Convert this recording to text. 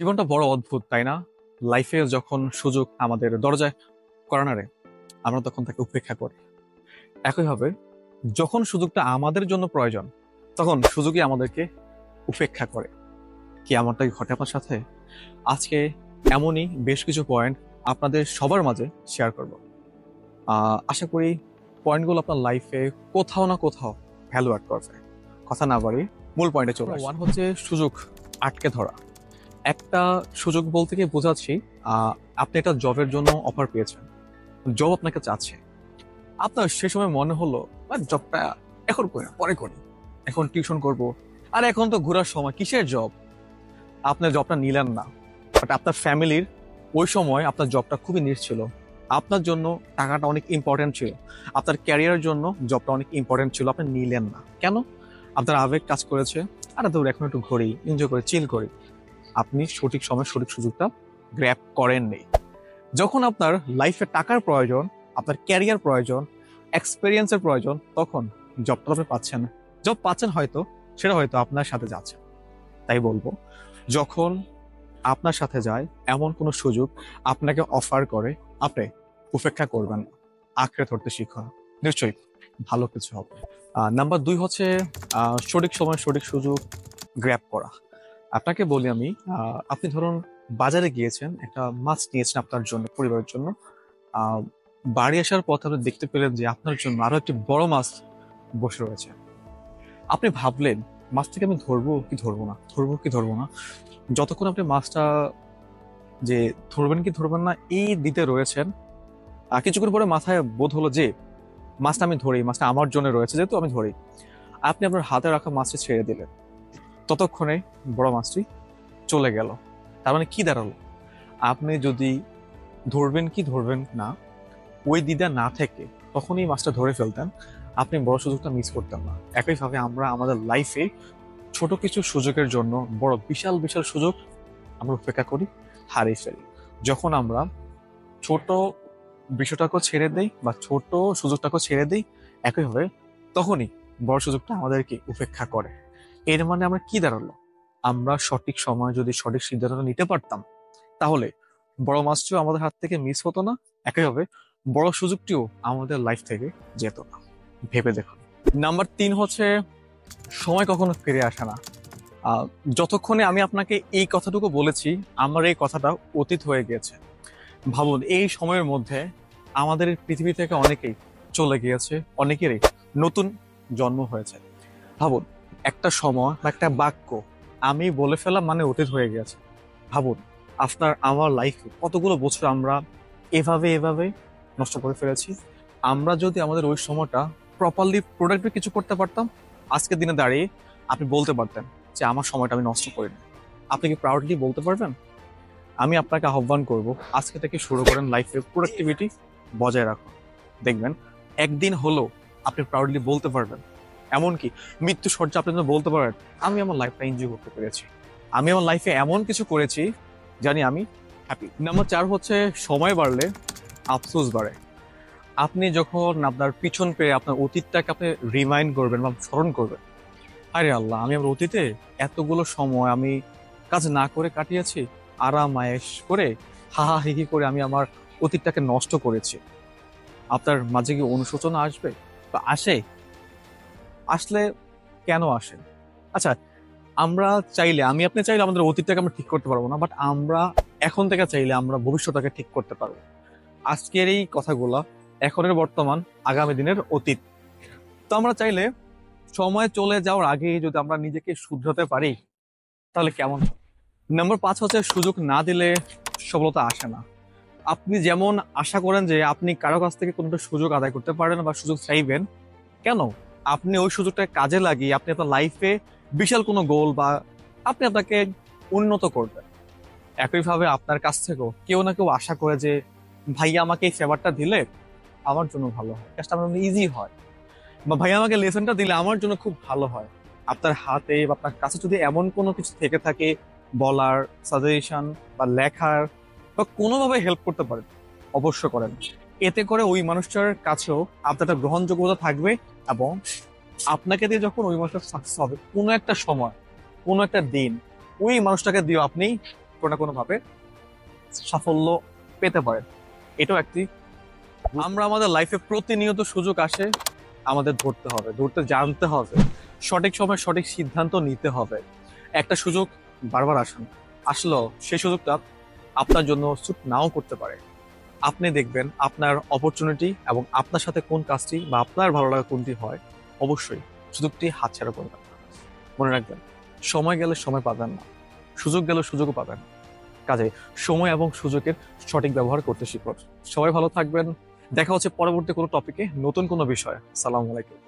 জীবনটা বড় অদ্ভুত, তাই না? লাইফে যখন সুযোগ আমাদের দরজায় কড়া নাড়ে, আমরা তখন তাকে উপেক্ষা করি। একইভাবে যখন সুযোগটা আমাদের জন্য প্রয়োজন, তখন সুযোগই আমাদেরকে উপেক্ষা করে। কি এমনটাই ঘটে আপনার সাথে? আজকে এমনই বেশ কিছু পয়েন্ট আপনাদের সবার মাঝে শেয়ার করব। আশা করি পয়েন্টগুলো আপনার লাইফে কোথাও না কোথাও ভ্যালু অ্যাড করবে। কথা না বাড়ি মূল পয়েন্টে চলে আসি। ওয়ান হচ্ছে সুযোগ আটকে ধরা। একটা সুযোগ বলতে গিয়ে বোঝাচ্ছি, আপনি একটা জবের জন্য অফার পেয়েছেন, জব আপনাকে চাচ্ছে। আপনার সে সময় মনে হলো জবটা এখন করি না, পরে করি, এখন টিউশন করব, আর এখন তো ঘোরার সময়, কিসের জব? আপনার জবটা নিলেন না, বাট আপনার ফ্যামিলির ওই সময় আপনার জবটা খুবই নিড ছিল। আপনার জন্য টাকাটা অনেক ইম্পর্টেন্ট ছিল, আপনার ক্যারিয়ারের জন্য জবটা অনেক ইম্পর্টেন্ট ছিল, আপনি নিলেন না কেন? আপনার আবেগ কাজ করেছে, আরে দূর এখন একটু ঘুরি, এনজয় করি, চিল করি। আপনি সঠিক সময় সঠিক সুযোগটা গ্র্যাব করেননি। যখন আপনার লাইফে টাকার প্রয়োজন, আপনার ক্যারিয়ার প্রয়োজন, এক্সপেরিয়েন্সের প্রয়োজন, তখন জবটা আপনি পাচ্ছেন না। জব পাচ্ছেন হয়তো, সেটা হয়তো আপনার সাথে যাচ্ছে। তাই বলবো, যখন আপনার সাথে যায় এমন কোনো সুযোগ আপনাকে অফার করে, আপনি উপেক্ষা করবেন না, আঁকড়ে ধরতে শিখুন, নিশ্চয়ই ভালো কিছু হবে। নাম্বার 2 হচ্ছে সঠিক সময় সঠিক সুযোগ গ্র্যাব করা। আপনাকে বলি আমি, আপনি ধরুন বাজারে গিয়েছেন, একটা মাছ নিয়েছেন আপনার জন্য, পরিবারের জন্য। আহ, বাড়ি আসার পথে আপনি দেখতে পেলেন যে আপনার জন্য আরো একটি বড় মাছ বসে রয়েছে। আপনি ভাবলেন, মাছটাকে আমি ধরবো কি ধরবো না, ধরবো কি ধরবো না। যতক্ষণ আপনি মাছটা যে ধরবেন কি ধরবেন না এই দিতে রয়েছেন, কিছুক্ষণ পরে মাথায় বোধ হলো যে মাছটা আমি ধরি, মাছটা আমার জন্য রয়েছে, যেহেতু আমি ধরি। আপনি আপনার হাতে রাখা মাছটি ছেড়ে দিলেন, ততক্ষণে বড় মাছটি চলে গেল। তার মানে কি দাঁড়ালো? আপনি যদি ধরবেন কি ধরবেন না ওই দ্বিধা না থেকে তখনই মাছটা ধরে ফেলতেন, আপনি বড় সুযোগটা মিস করতেন না। একইভাবে আমরা আমাদের লাইফে ছোট কিছু সুযোগের জন্য বড় বিশাল বিশাল সুযোগ আমরা উপেক্ষা করি, হারিয়ে ফেলি। যখন আমরা ছোট বিষয়টাকেও ছেড়ে দেই বা ছোট সুযোগটাকেও ছেড়ে দিই, একইভাবে তখনই বড় সুযোগটা আমাদেরকে উপেক্ষা করে। এর মানে আমরা কি দাঁড়ালো? আমরা সঠিক সময় যদি সঠিক সিদ্ধান্ত নিতে পারতাম, তাহলে বড় মাছটিও আমাদের হাত থেকে মিস হতো না, একইভাবে বড় সুযোগটিও আমাদের লাইফ থেকে যেত না। ভেবে দেখুন। নাম্বার 3 হচ্ছে সময় কখনো ফিরে আসে না। আহ, যতক্ষণে আমি আপনাকে এই কথাটুকু বলেছি, আমার এই কথাটা অতীত হয়ে গিয়েছে। ভাবুন, এই সময়ের মধ্যে আমাদের এই পৃথিবী থেকে অনেকেই চলে গিয়েছে, অনেকেরই নতুন জন্ম হয়েছে। ভাবুন, একটা সময় বা একটা বাক্য আমি বলে ফেলা মানে অতীত হয়ে গেছে। ভাবুন, আপনার আমার লাইফে কতগুলো বছর আমরা এভাবে এভাবে নষ্ট করে ফেলেছি। আমরা যদি আমাদের ওই সময়টা প্রপারলি প্রোডাক্টিভ কিছু করতে পারতাম, আজকের দিনে দাঁড়িয়ে আপনি বলতে পারতেন যে আমার সময়টা আমি নষ্ট করিনি। আপনি কি প্রাউডলি বলতে পারবেন? আমি আপনাকে আহ্বান করব, আজকে থেকে শুরু করেন লাইফে প্রোডাক্টিভিটি বজায় রাখুন। দেখবেন একদিন হলো আপনি প্রাউডলি বলতে পারবেন, এমনকি মৃত্যু সজ্জা আপনি যেন বলতে পারেন আমি আমার লাইফটা এনজয় করতে পেরেছি, আমি আমার লাইফে এমন কিছু করেছি জানি আমি হ্যাপি। নাম্বার 4 হচ্ছে সময় বাড়লে আফসোস বাড়ে। আপনি যখন আপনার পিছন পেয়ে আপনার অতীতটাকে আপনি রিমাইন্ড করবেন বা স্মরণ করবেন, আরে আল্লাহ, আমি আমার অতীতে এতগুলো সময় আমি কাজ না করে কাটিয়েছি, আরাম আয়েশ করে, হাহা হিহি করে আমি আমার অতীতটাকে নষ্ট করেছি। আপনার মাঝে কি অনুশোচনা আসবে বা আসে? আসলে কেন আসে? আচ্ছা, আমরা চাইলে, আমি আপনি চাইলে আমাদের অতীতটাকে আমরা ঠিক করতে পারবো না, বাট আমরা এখন থেকে চাইলে আমরা ভবিষ্যৎটাকে ঠিক করতে পারবো। আজকের এই কথাগুলা এখনের বর্তমান, আগামী দিনের অতীত। তো আমরা চাইলে সময় চলে যাওয়ার আগে যদি আমরা নিজেকে শুধরাতে পারি, তাহলে কেমন হয়? নাম্বার 5 হচ্ছে সুযোগ না দিলে সফলতা আসে না। আপনি যেমন আশা করেন যে আপনি কারো কাছ থেকে কোনো একটা সুযোগ আদায় করতে পারেন বা সুযোগ চাইবেন, কেন? আপনি ওই সুযোগটাকে কাজে লাগিয়ে আপনি আপনার লাইফে বিশাল কোনো গোল বা আপনি আপনাকে উন্নত করবেন। একইভাবে আপনার কাছ থেকেও কেউ না কেউ আশা করে যে ভাইয়া আমাকে এই ফেভারটা দিলে আমার জন্য ভালো হয়, কাজটা আমার ইজি হয়, বা ভাইয়া আমাকে লেসনটা দিলে আমার জন্য খুব ভালো হয়। আপনার হাতে বা আপনার কাছে যদি এমন কোনো কিছু থেকে থাকে, বলার, সাজেশন বা লেখার বা কোনোভাবে হেল্প করতে পারেন, অবশ্য করেন। এতে করে ওই মানুষটার কাছেও আপনার একটা গ্রহণযোগ্যতা থাকবে, এবং আপনাকে দিয়ে যখন ওই মানুষটা সাকসেস হবে কোনো একটা সময়, কোনো একটা দিন, ওই মানুষটাকে দিয়ে আপনি কোনো না কোনোভাবে সাফল্য পেতে পারেন। এটাও একটি, আমরা আমাদের লাইফে প্রতিনিয়ত সুযোগ আসে, আমাদের ধরতে হবে, ধরতে জানতে হবে, সঠিক সময় সঠিক সিদ্ধান্ত নিতে হবে। একটা সুযোগ বারবার আসে না, আসলেও সেই সুযোগটা আপনার জন্য স্যুট নাও করতে পারে। আপনি দেখবেন আপনার অপরচুনিটি এবং আপনার সাথে কোন কাজটি বা আপনার ভালো লাগা কোনটি হয়, অবশ্যই সুযোগটি হাতছাড়া করবেন না। মনে রাখবেন, সময় গেলে সময় পাবেন না, সুযোগ গেলে সুযোগও পাবেন না। কাজে সময় এবং সুযোগের সঠিক ব্যবহার করতে শিখুন। সবাই ভালো থাকবেন। দেখা হচ্ছে পরবর্তী কোনো টপিকে, নতুন কোনো বিষয়ে। সালামু আলাইকুম।